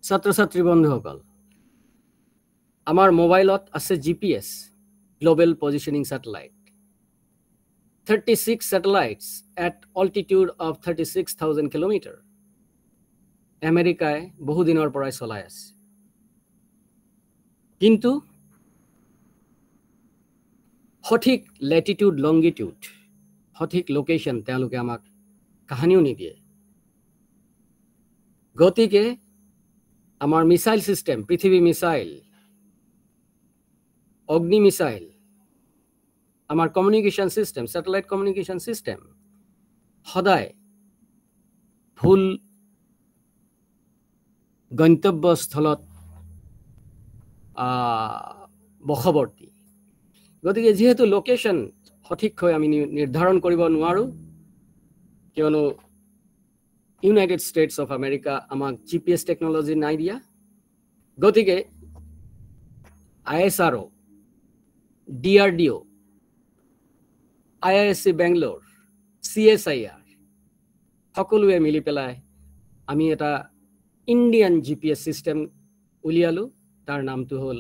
ছাত্ৰ ছাত্ৰী বন্ধুসকল আমাৰ মোবাইলত আছে GPS Global Positioning Satellite 36 satellites at altitude of 36,000 kilometer আমেৰিকাই বহু দিনৰ পৰাই চলাই আছে কিন্তু সঠিক ল্যাটিটিউড লংগিটিউড সঠিক লোকেশন তেওঁলোকে আমাক কাহানিও নিদিয়ে গতিকে আমাৰ মিসাইল সিস্টেম পৃথিৱী মিসাইল অগ্নি মিসাইল আমাৰ communication system satellite communication system সদায় ভুল গন্তব্যস্থলত বখবৰ্তী গতিকে যেহেতু লোকেশন সঠিককৈ আমি নিৰ্ধাৰণ কৰিব নোৱাৰো কিয়নো ইউনাইটেড স্টেটস অফ আমেৰিকা আমাক GPS টেকনলজি নাই দিয়া গতিকে ISRO DRDO IISc Bangalore CSIR সকলোৱে মিলি পেলাই আমি এটা ইন্ডিয়ান GPS সিস্টেম উলিয়ালো তাৰ নামটো হল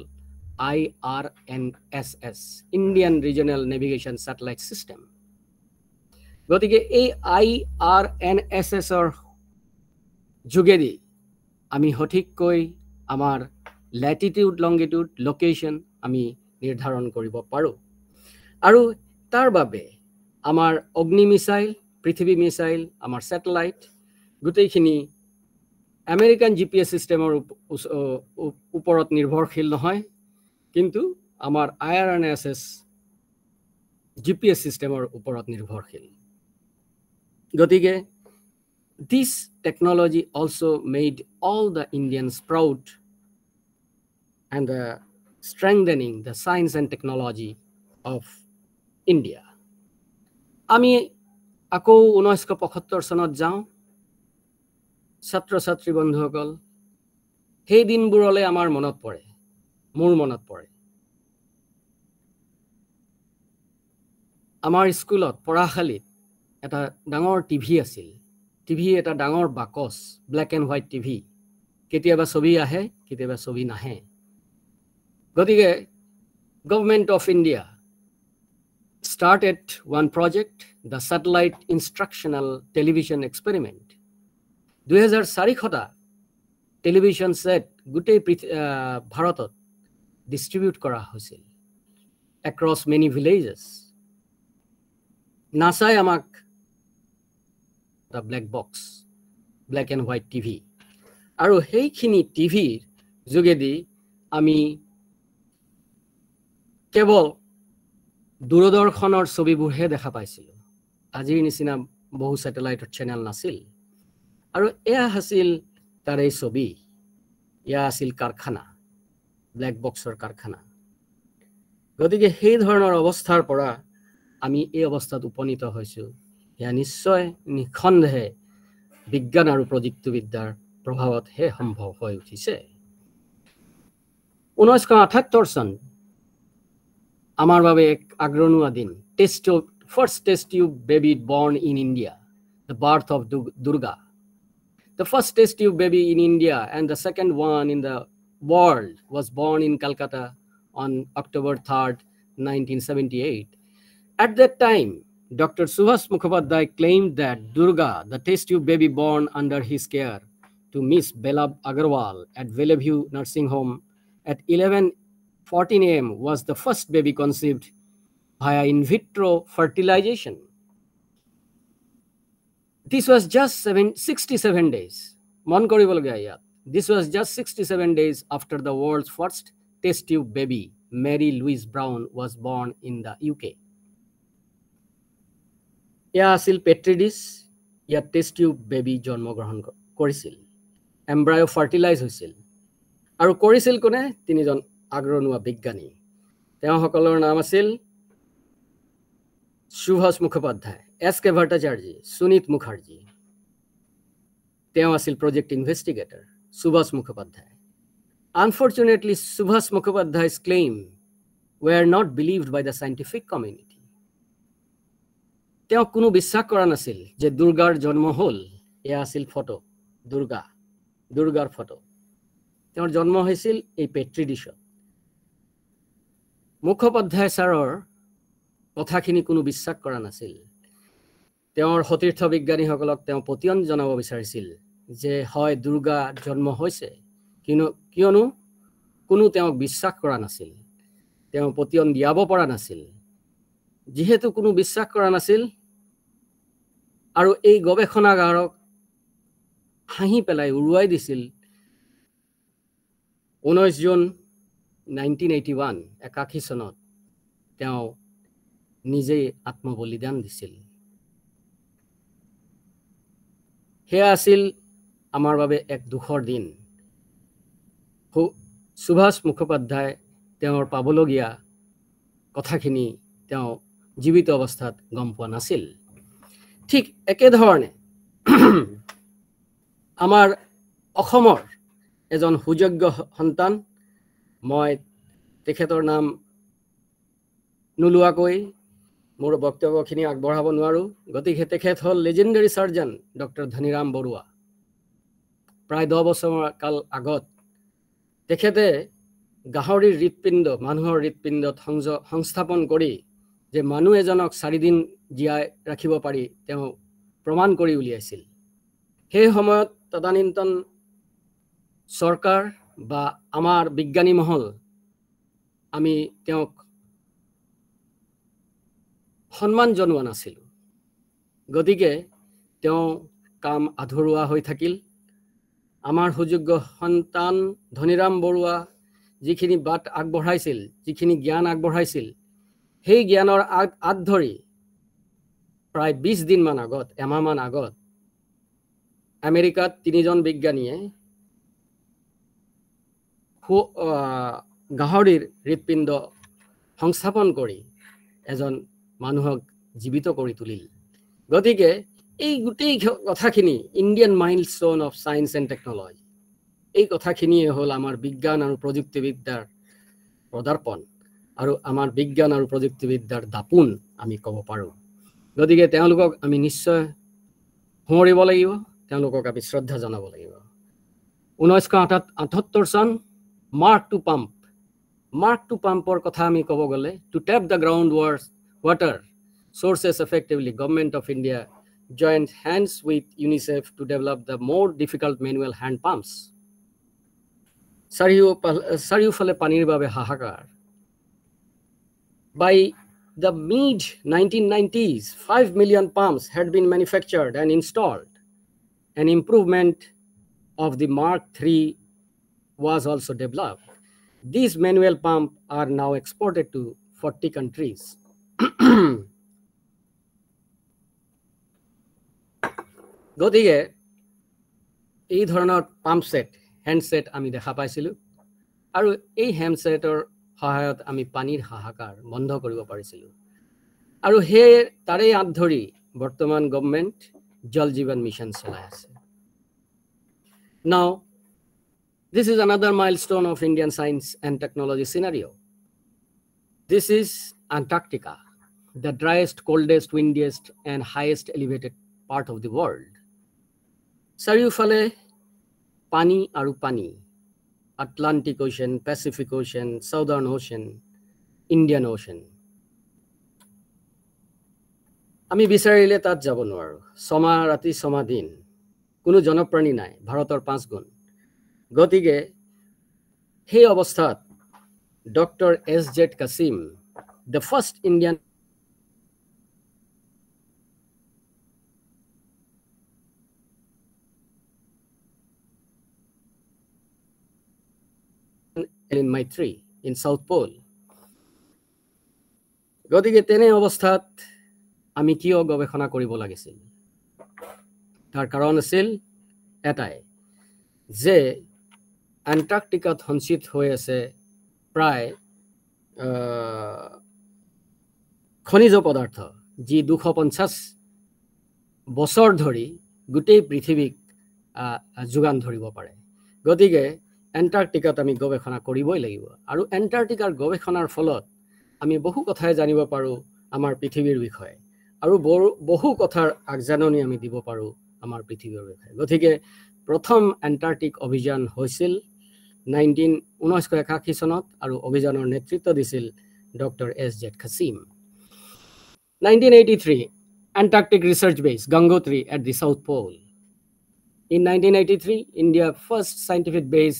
IRNSS Indian regional navigation satellite system গতিকে এই IRNSS ৰ যোগেদি আমি সঠিককৈ আমাৰ ল্যাটিটিউড লংগিটিউড লোকেশন আমি নিৰ্ধাৰণ কৰিব পাৰো আৰু তাৰ বাবে আমাৰ অগ্নি মিসাইল পৃথিৱী মিসাইল আমাৰ স্যাটেলাইট গোটেইখিনি আমেৰিকান GPS সিস্টেমৰ ওপৰত নিৰ্ভৰশীল নহয় কিন্তু আমাৰ IRNSS GPS সিস্টেমৰ ওপৰত নিৰ্ভৰশীল গতিকে this technology also made all the Indians proud and the strengthening the science and technology of India আমি আকৌ 1975 চনত যাওঁ ছাত্ৰ ছাত্ৰী বন্ধুসকল সেই দিনবোৰলৈ আমাৰ মনত পৰে মোৰ মনত পৰে আমাৰ স্কুলত পঢ়াশালীত এটা ডাঙৰ টিভি আছিল টিভি এটা ডাঙৰ বাকচ ব্ল্যাক এণ্ড হোৱাইট টিভি কেতিয়াবা ছবি আহে কেতিয়াবা ছবি নাহে গতিকে government of India started one project the satellite instructional television experiment 2004 television set গোটেই ভাৰতত ডিস্ট্ৰিবিউট কৰা হৈছিল across many villages নাসাই আমাক the black box black and white TV আৰু সেইখিনি টিভিৰ যোগেদি আমি কেৱল দূৰদৰ্শনৰ ছবিবোৰহে দেখা পাইছিলো আজিৰ নিচিনা বহু স্যাটেলাইটৰ চেনেল নাছিল আৰু এয়া আছিল তাৰ এই ছবি ইয়া আছিল কাৰখানা ব্ল্যাক বক্সৰ কাৰখানা গতিকে সেই ধৰণৰ অৱস্থাৰ পৰা আমি এই অৱস্থাত উপনীত হৈছো ইয়া নিশ্চয় নিখণ্ডহে বিজ্ঞান আৰু প্ৰযুক্তিবিদ্যাৰ প্ৰভাৱত হে সম্ভৱ হৈ উঠিছে 1978 চন আমাৰ বাবে এক আগ্ৰহণীয় দিন first test tube baby born in India the birth of Durga the first test tube baby in India and the second one in the world was born in Calcutta on October 3rd 1978 at that time Dr. Subhas Mukhopadhyay claimed that Durga the test tube baby born under his care to Miss Bela Agarwal at Bellevue nursing home at 11:14 a.m. was the first baby conceived via in vitro fertilization. This was just 67 days. This was just 67 days after the world's first test tube baby, Mary Louise Brown, was born in the UK. ইয়া আছিল পেট্ৰিডিছ ইয়া test tube baby জন্মগ্ৰহণ কৰিছিল এমব্ৰায়ো fertilise হৈছিল আৰু কৰিছিল কোনে তিনিজন আগ্ৰহণীয় বিজ্ঞানী তেওঁলোকৰ নাম আছিল সুভাষ মুখোপাধ্যায় SK ভট্টাচাৰ্য সুনীত মুখাৰ্জী তেওঁ আছিল project investigator Subhash Mukhopadhyay Unfortunately, Subhas Mukhopadhyay's claim were not believed by the scientific community. তেওঁ কোনো বিশ্বাস কৰা নাছিল যে দুৰ্গাৰ জন্ম হল এয়া আছিল ফটো দুৰ্গাৰ ফটো তেওঁৰ জন্ম হৈছিল এই পেট্ৰি ডিশত মুখোপাধ্যায় ছাৰৰ কথাখিনি কোনো বিশ্বাস কৰা নাছিল তেওঁৰ সতীৰ্থ বিজ্ঞানীসকলক তেওঁ পতিয়ন জনাব বিচাৰিছিল যে হয় দুৰ্গা জন্ম হৈছে কিয়নো কোনো তেওঁক বিশ্বাস কৰা নাছিল তেওঁ পতিয়ন দিয়াব পৰা নাছিল যিহেতু কোনো বিশ্বাস কৰা নাছিল আৰু এই গৱেষণাগাৰক হাঁহি পেলাই উৰুৱাই দিছিল 19 জুন 1981 81 চনত তেওঁ নিজেই আত্মবলিদান দিছিল হেয়া আছিল আমাৰ বাবে এক দুখৰ দিন সুভাষ মুখোপাধ্যায় তেওঁৰ পাবলগীয়া কথাখিনি তেওঁ জীৱিত অৱস্থাত গম পোৱা নাছিল ঠিক একেধৰণে আমাৰ অসমৰ এজন সুযোগ্য সন্তান মই তেখেতৰ নাম নোলোৱাকৈ মোৰ বক্তব্যখিনি আগবঢ়াব নোৱাৰো গতিকে তেখেত হ'ল লেজেণ্ডাৰী সাৰ্জন ডক্টৰ ধনীৰাম বৰুৱা প্ৰায় 10 বছৰ কাল আগত তেখেতে গাহৰিৰ হৃৎপিণ্ড মানুহৰ হৃৎপিণ্ডত সংস্থাপন কৰি যে মানুহ এজনক 4 দিন জীয়াই ৰাখিব পাৰি তেওঁ প্ৰমাণ কৰি উলিয়াইছিল সেই সময়ত তদানীন্তন সৰকাৰ বা আমাৰ বিজ্ঞানী মহল আমি তেওঁক সন্মান জনোৱা নাছিল গতিকে তেওঁ কাম আধৰুৱা হৈ থাকিল আমাৰ সুযোগ্য সন্তান ধনীৰাম বৰুৱা যিখিনি বাট আগবঢ়াইছিল যিখিনি জ্ঞান আগবঢ়াইছিল সেই জ্ঞানৰ আগ ধৰি প্ৰায় 20 দিন মান আগত এমাহ মান আগত আমেৰিকাত 3জন বিজ্ঞানীয়ে গাহৰিৰ হৃৎপিণ্ড সংস্থাপন কৰি এজন মানুহক জীৱিত কৰি তুলিল গতিকে এই গোটেই কথাখিনি Indian milestone of science and technology এই কথাখিনিয়ে হ'ল আমাৰ বিজ্ঞান আৰু প্ৰযুক্তিবিদ্যাৰ পদাৰ্পণ আৰু আমাৰ বিজ্ঞান আৰু প্ৰযুক্তিবিদ্যাৰ দাপোন আমি ক'ব পাৰোঁ গতিকে তেওঁলোকক আমি নিশ্চয় সোঁৱৰিব লাগিব তেওঁলোকক আমি শ্ৰদ্ধা জনাব লাগিব 1978 চন মাৰ্ক টু পাম্পৰ কথা আমি ক'ব গ'লে to tap the ground water sources effectively government of India joined hands with UNICEF to develop the more difficult manual hand pumps চাৰিওফালে পানীৰ বাবে হাহাকাৰ by the mid 1990s 5 million pumps had been manufactured and installed an improvement of the Mark III was also developed these manual pumps are now exported to 40 countries গতিকে এই ধৰণৰ pump set hand set আমি দেখা পাইছিলো আৰু এই hand সেটৰ সহায়ত আমি পানীৰ হাহাকাৰ বন্ধ কৰিব পাৰিছিলো আৰু হে তাৰে আঁত ধৰি বৰ্তমান গভৰ্ণমেণ্ট জল জীৱন মিছন চলাই আছে Now this is another milestone of Indian science and technology scenario this is Antarctica the driest coldest windiest and highest elevated part of the world চাৰিওফালে পানী আৰু পানী Atlantic Ocean Pacific Ocean Southern Ocean Indian Ocean আমি বিচাৰিলে তাত যাব নোৱাৰো সমা ৰাতি সমা দিন কোনো জনপ্ৰাণী নাই ভাৰতৰ 5 গুণ গতিকে সেই অৱস্থাত doctor S.Z. Kasim the first Indian in Maitri in South Pole গতিকে তেনে অৱস্থাত আমি কিয় গৱেষণা কৰিব লাগিছিল তাৰ কাৰণ আছিল এটাই যে এণ্টাৰ্কটিকাত সঞ্চিত হৈ আছে প্ৰায় খনিজ পদাৰ্থ যি 250 বছৰ ধৰি গোটেই পৃথিৱীক যোগান ধৰিব পাৰে গতিকে এণ্টাৰ্কটিকাত আমি গৱেষণা কৰিবই লাগিব আৰু এণ্টাৰ্কটিকাৰ গৱেষণাৰ ফলত আমি বহু কথাই জানিব পাৰো আমাৰ পৃথিৱীৰ বিষয়ে আৰু বহু কথাৰ আগজাননী আমি দিব পাৰো আমাৰ পৃথিৱীৰ বিষয়ে গতিকে প্ৰথম এণ্টাৰ্কটিক অভিযান হৈছিল 1981 চনত আৰু অভিযানৰ নেতৃত্ব দিছিল doctor S.Z. Qasim. 1983 Antarctic Research Base Gangotri at the South Pole. In 1983 India's first scientific base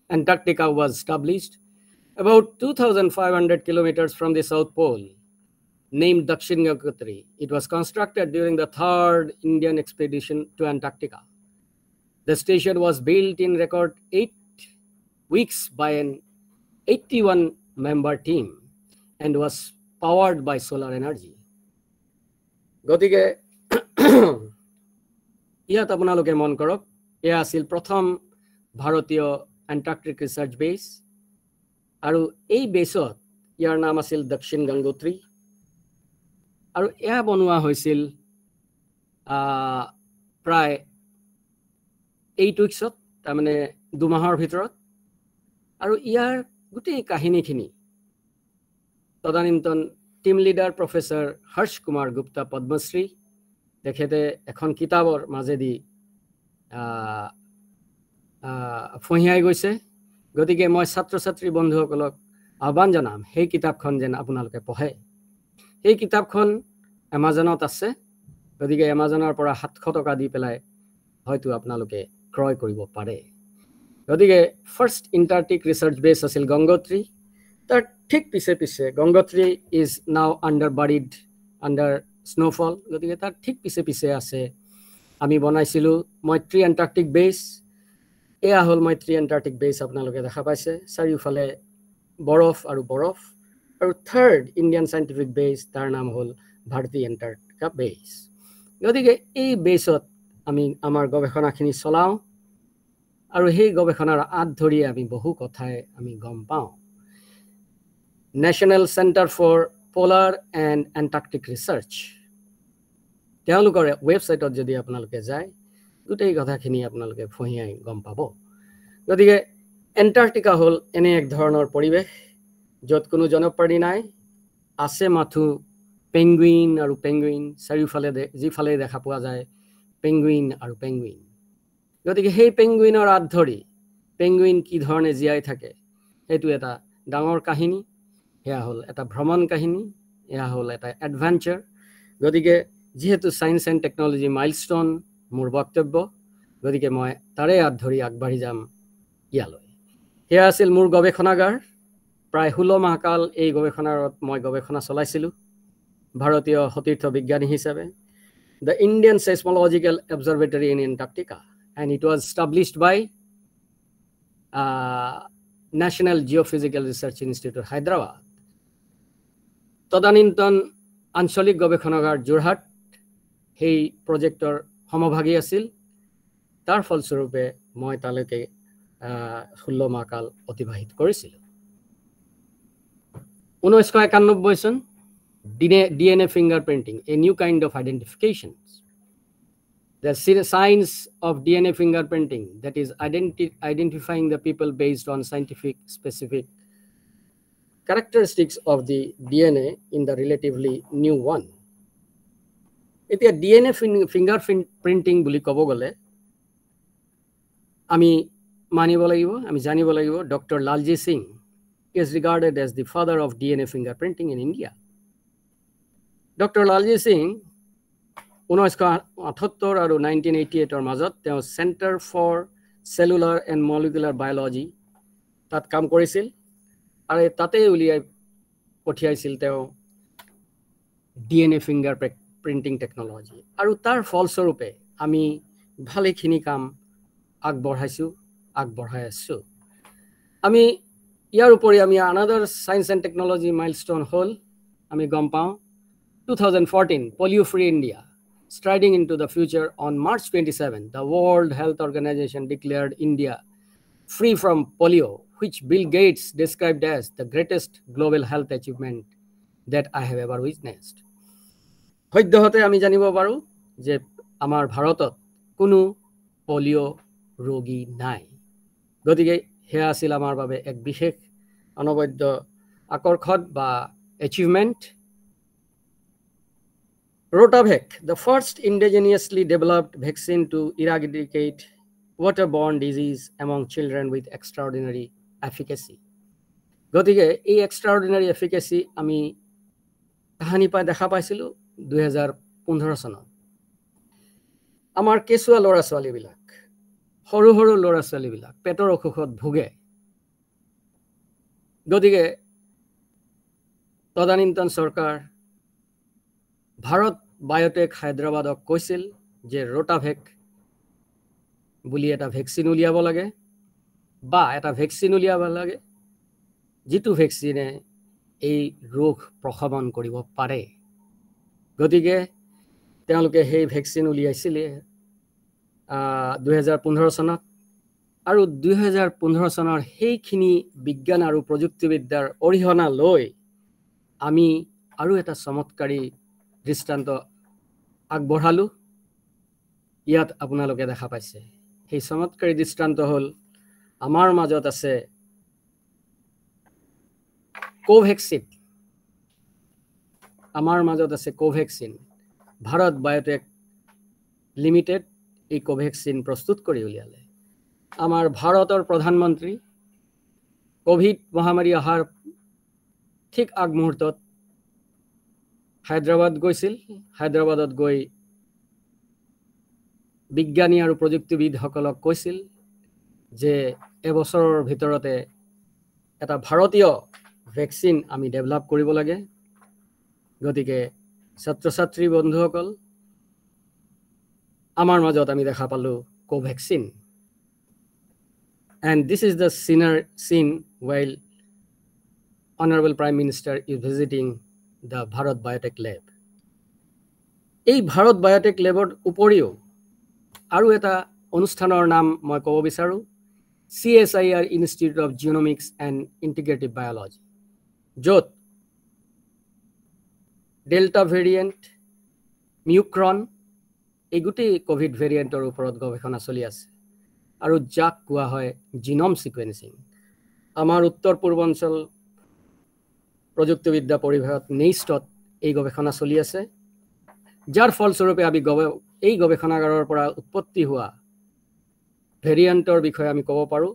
Antarctica was established about 2,500 kilometers from the South Pole, named Dakshin Gangotri. It was constructed during the third Indian expedition to Antarctica. The station was built in record 8 weeks by an 81-member team and was powered by solar energy. গতিকে ইয়াত আপোনালোকে মন কৰক এয়া আছিল প্ৰথম ভাৰতীয় Antarctic research বেছ আৰু এই বেছত ইয়াৰ নাম আছিল দক্ষিণ গংগোত্ৰী আৰু এয়া বনোৱা হৈছিল প্ৰায় 8 উইকছত তাৰমানে 2 মাহৰ ভিতৰত আৰু ইয়াৰ গোটেই কাহিনীখিনি তদানীন্তন team leader professor Harsh Kumar Gupta Padmashri তেখেতে এখন কিতাপৰ মাজেদি ফহিয়াই গৈছে গতিকে মই ছাত্ৰ ছাত্ৰী বন্ধুসকলক আহ্বান জনাম সেই কিতাপখন যেন আপোনালোকে পঢ়ে এই কিতাপখন এমাজনত আছে গতিকে এমাজনৰ পৰা 700 টকা দি পেলাই হয়তো আপোনালোকে ক্ৰয় কৰিব পাৰে গতিকে ফাৰ্স্ট এণ্টাৰ্কটিক ৰিচাৰ্চ বেছ আছিল গংগোত্ৰী তাৰ ঠিক পিছে পিছে Gangotri is now under buried under snowfall গতিকে তাৰ ঠিক পিছে পিছে আছে আমি বনাইছিলো মৈত্ৰী এণ্টাৰ্কটিক বেছ এয়া হল মৈত্ৰী এণ্টাৰ্কটিক বেছ আপোনালোকে দেখা পাইছে চাৰিওফালে বৰফ আৰু থাৰ্ড ইণ্ডিয়ান সাইন্টিফিক বেছ তাৰ নাম হল ভাৰতী এণ্টাৰ্কটিকা বেছ গতিকে এই বেছত আমি আমাৰ গৱেষণাখিনি চলাও আৰু সেই গৱেষণাৰ আঁত ধৰি আমি বহু কথাই আমি গম পাওঁ National Center for Polar and Antarctic Research তেওঁলোকৰ ওয়েবসাইটত যদি আপোনালোকে যায় গোটেই কথাখিনি আপোনালোকে ফহিয়াই গম পাব গতিকে এণ্টাৰ্কটিকা হল এনে এক ধৰণৰ পৰিৱেশ য'ত কোনো জনপ্ৰাণী নাই আছে মাথো পেঙ্গুইন আৰু পেঙ্গুইন চাৰিওফালে যিফালে দেখা পোৱা যায় পেঙ্গুইন আৰু পেঙ্গুইন গতিকে সেই পেঙ্গুইনৰ আঁত ধৰি পেঙ্গুইন কি ধৰণে জীয়াই থাকে সেইটো এটা ডাঙৰ কাহিনী এয়া হল এটা ভ্ৰমণ কাহিনী এয়া হল এটা এডভেঞ্চাৰ গতিকে যেহেতু সায়েন্স এণ্ড টেকনলজি মাইলস্টোন মোৰ বক্তব্য গতিকে মই তাৰে আঁত ধৰি আগবাঢ়ি যাম ইয়ালৈ এয়া আছিল মোৰ গৱেষণাগাৰ প্ৰায় 16 মাহ কাল এই গৱেষণাৰত মই গৱেষণা চলাইছিলো ভাৰতীয় সতীৰ্থ বিজ্ঞানী হিচাপে the Indian Seismological Observatory in Antarctica and it was established by National Geophysical Research Institute Hyderabad তদানীন্তন আঞ্চলিক গৱেষণাগাৰ যোৰহাট সেই প্ৰজেক্টৰ সমভাগী আছিল তাৰ ফলস্বৰূপে মই তালৈকে 16 মাহ কাল অতিবাহিত কৰিছিলো 1991 চন DNA fingerprinting a new kind of identification the science of DNA fingerprinting that is identifying the people based on scientific specific characteristics of the DNA in the relatively new one. এতিয়া DNA fingerprinting বুলি ক'ব গলে আমি মানিব লাগিব আমি জানিব লাগিব doctor Lalji Singh is regarded as the father of DNA fingerprinting in India. Dr. Lalji Singh 1978 আৰু 1988 মাজত তেওঁ Center for Cellular and Molecular Biology তাত কাম কৰিছিল আৰু তাতে উলিয়াই পঠিয়াইছিল তেওঁ DNA fingerprinting technology আৰু তাৰ ফলস্বৰূপে আমি ভালেখিনি কাম আগবঢ়াই আছো আমি ইয়াৰ উপৰি আমি another science and technology milestone হল আমি গম পাওঁ 2014 polio free India striding into the future on March 27 the World Health Organization declared India free from polio which Bill Gates described as the greatest global health achievement that I have ever witnessed সদ্যহতে আমি জানিব পাৰো যে আমাৰ ভাৰতত কোনো polio ৰোগী নাই গতিকে হেয়া আছিল আমাৰ বাবে এক বিশেষ অনবদ্য আকৰ্ষণ বা achievement Rotavec, the first indigenously developed vaccine to eradicate waterborne disease among children with extraordinary efficacy. গতিকে এই extraordinary efficacy আমি কাহিনী পাই দেখা পাইছিলো 2015 চনত আমাৰ কেঁচুৱা ল'ৰা ছোৱালীবিলাক সৰু সৰু ল'ৰা ছোৱালীবিলাক পেটৰ অসুখত ভোগে গতিকে তদানীন্তন চৰকাৰ ভাৰত বায়োটেক হায়দৰাবাদক কৈছিল যে ৰোটাভেক বুলি এটা ভেকচিন উলিয়াব লাগে বা এটা ভেকচিন উলিয়াব লাগে যিটো ভেকচিনে এই ৰোগ প্ৰশমন কৰিব পাৰে গতিকে তেওঁলোকে সেই ভেকচিন উলিয়াইছিল 2015 চনত আৰু 2015 চনৰ সেইখিনি বিজ্ঞান আৰু প্ৰযুক্তিবিদ্যাৰ অৰিহণা লৈ আমি আৰু এটা চমৎকাৰী দৃষ্টান্ত আগবঢ়ালো ইয়াত আপোনালোকে দেখা পাইছে সেই চমৎকাৰী দৃষ্টান্ত হল আমাৰ মাজত আছে কোভেক্সিন আমাৰ মাজত আছে কোভেক্সিন ভাৰত বায়োটেক লিমিটেড এই কোভেক্সিন প্ৰস্তুত কৰি উলিয়ালে আমাৰ ভাৰতৰ প্ৰধানমন্ত্ৰী কোভিড মহামাৰী অহাৰ ঠিক আগমুহূৰ্তত হায়দৰাবাদ গৈছিল হায়দৰাবাদত গৈ বিজ্ঞানী আৰু প্ৰযুক্তিবিদসকলক কৈছিল যে এবছৰৰ ভিতৰতে এটা ভাৰতীয় ভেকচিন আমি ডেভেলপ কৰিব লাগে গতিকে ছাত্ৰ ছাত্ৰী বন্ধুসকল আমাৰ মাজত আমি দেখা পালো Covaxin and this is the scene while Honorable Prime Minister is visiting the Bharat Biotech Lab. এই ভাৰত বায়োটেক লেবৰ উপৰিও আৰু এটা অনুষ্ঠানৰ নাম মই ক'ব বিচাৰো CSIR Institute of Genomics and Integrative Biology য'ত ডেল্টা ভেৰিয়েণ্ট মিউক্ৰন এই গোটেই কোভিড ভেৰিয়েণ্টৰ ওপৰত গৱেষণা চলি আছে আৰু যাক কোৱা হয় জিনম সিকুৱেন্সিং আমাৰ উত্তৰ পূৰ্বাঞ্চল প্ৰযুক্তিবিদ্যা পৰিভাষাত নেইষ্টত এই গৱেষণা চলি আছে যাৰ ফলস্বৰূপে আমি এই গৱেষণাগাৰৰ পৰা উৎপত্তি হোৱা ভেৰিয়েণ্টৰ বিষয়ে আমি ক'ব পাৰো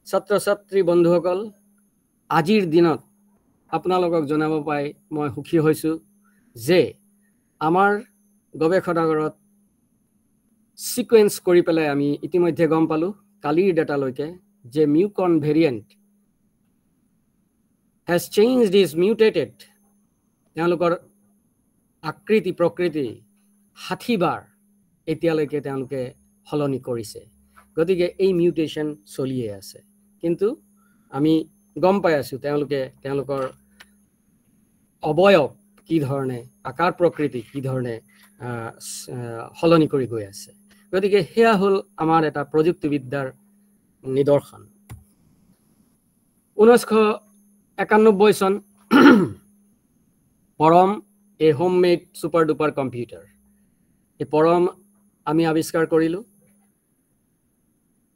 ছাত্ৰ ছাত্ৰী বন্ধুসকল আজিৰ দিনত আপোনালোকক জনাব পাই মই সুখী হৈছো যে আমাৰ গৱেষণাগাৰত সিকুৱেন্স কৰি পেলাই আমি ইতিমধ্যে গম পালো কালিৰ ডাটা লৈকে যে মিউকন variant has changed is mutated তেওঁলোকৰ আকৃতি প্ৰকৃতি 60 বাৰ এতিয়ালৈকে তেওঁলোকে হলনি কৰিছে গতিকে এই মিউটেশন চলিয়ে আছে কিন্তু আমি গম পাই আছো তেওঁলোকৰ অবয়ব কি ধৰণে আকাৰ প্ৰকৃতি কি ধৰণে হলনি কৰি গৈ আছে গতিকে হেয়া হল আমাৰ এটা প্ৰযুক্তিবিদ্যাৰ নিদৰ্শন 1991 চন পৰম এ হোমমেড সুপাৰ ডুপাৰ কম্পিউটাৰ এই পৰম আমি আৱিষ্কাৰ কৰিলো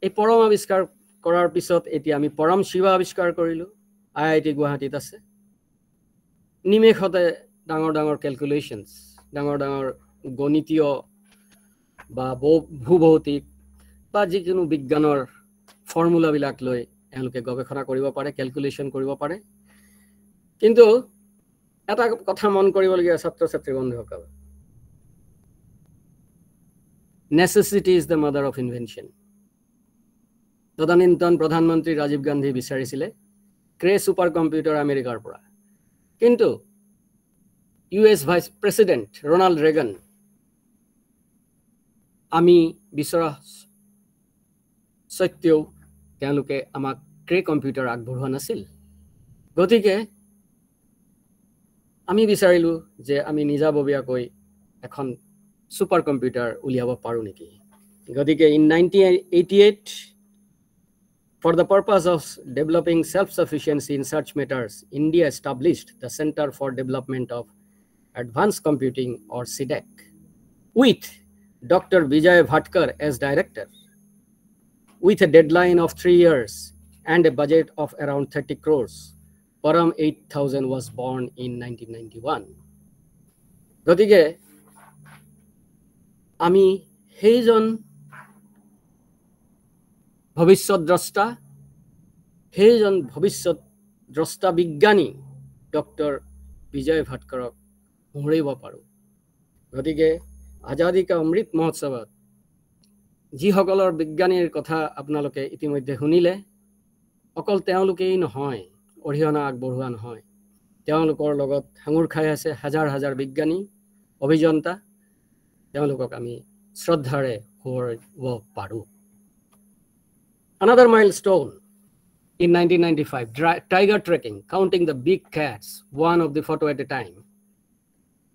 এই পৰম আৱিষ্কাৰ কৰাৰ পিছত এতিয়া আমি পৰম শিৱা আৱিষ্কাৰ কৰিলো IIT গুৱাহাটীত আছে নিমেষতে ডাঙৰ ডাঙৰ ক্যালকুলেশনস ডাঙৰ ডাঙৰ গণিতীয় বা ভূভৌতিক বা যিকোনো বিজ্ঞানৰ ফৰ্মুলা বিলাক লৈ এওঁলোকে গৱেষণা কৰিব পাৰে ক্যালকুলেশন কৰিব পাৰে কিন্তু এটা কথা মন কৰিবলগীয়া ছাত্ৰ ছাত্ৰী বন্ধুসকল necessity is the mother of invention তদানীন্তন প্ৰধানমন্ত্ৰী ৰাজীৱ গান্ধী বিচাৰিছিলে ক্ৰে সুপাৰ কম্পিউটাৰ আমেৰিকাৰ পৰা কিন্তু US vice president Ronald Reagan আমি বিচৰা সত্যও তেওঁলোকে আমাক ক্ৰে কম্পিউটাৰ আগবঢ়োৱা নাছিল গতিকে আমি বিচাৰিলো যে আমি নিজাববীয়াকৈ এখন সুপাৰ কম্পিউটাৰ উলিয়াব পাৰো নেকি গতিকে in 1988 for the purpose of developing self-sufficiency in such matters India established the Center for Development of Advanced Computing or CDAC with Dr. Vijay Bhatkar as director with a deadline of 3 years and a budget of around 30 crores Param 8000 was born in 1991 গতিকে আমি সেইজন ভৱিষ্যত দ্ৰষ্টা সেইজন ভৱিষ্যত দ্ৰষ্টা বিজ্ঞানী doctor বিজয় ভাটকৰক সোঁৱৰিব পাৰোঁ। গতিকে আজাদী কা অমৃত মহোৎসৱত যিসকলৰ বিজ্ঞানীৰ কথা আপোনালোকে ইতিমধ্যে শুনিলে, অকল তেওঁলোকেই নহয়, অৰিহণা আগবঢ়োৱা নহয়, তেওঁলোকৰ লগত সাঙুৰ খাই আছে হাজাৰ হাজাৰ বিজ্ঞানী, অভিযন্তা, তেওঁলোকক আমি শ্ৰদ্ধাৰে সোঁৱৰিব পাৰোঁ। Another milestone in 1995, tiger trekking, counting the big cats, one of the photo at a time.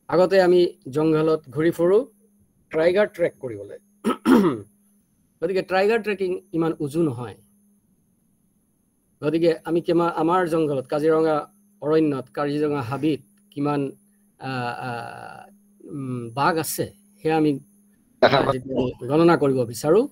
আগতে আমি জংঘলত ঘূৰি ফুৰোঁ টাইগাৰ ট্ৰেক কৰিবলৈ। গতিকে টাইগাৰ ট্ৰেকিং ইমান উজু নহয়। গতিকে আমি আমাৰ জংঘলত কাজিৰঙা অৰণ্যত, কাজিৰঙা হাবিত কিমান বাঘ আছে সেয়া আমি গণনা কৰিব বিচাৰোঁ।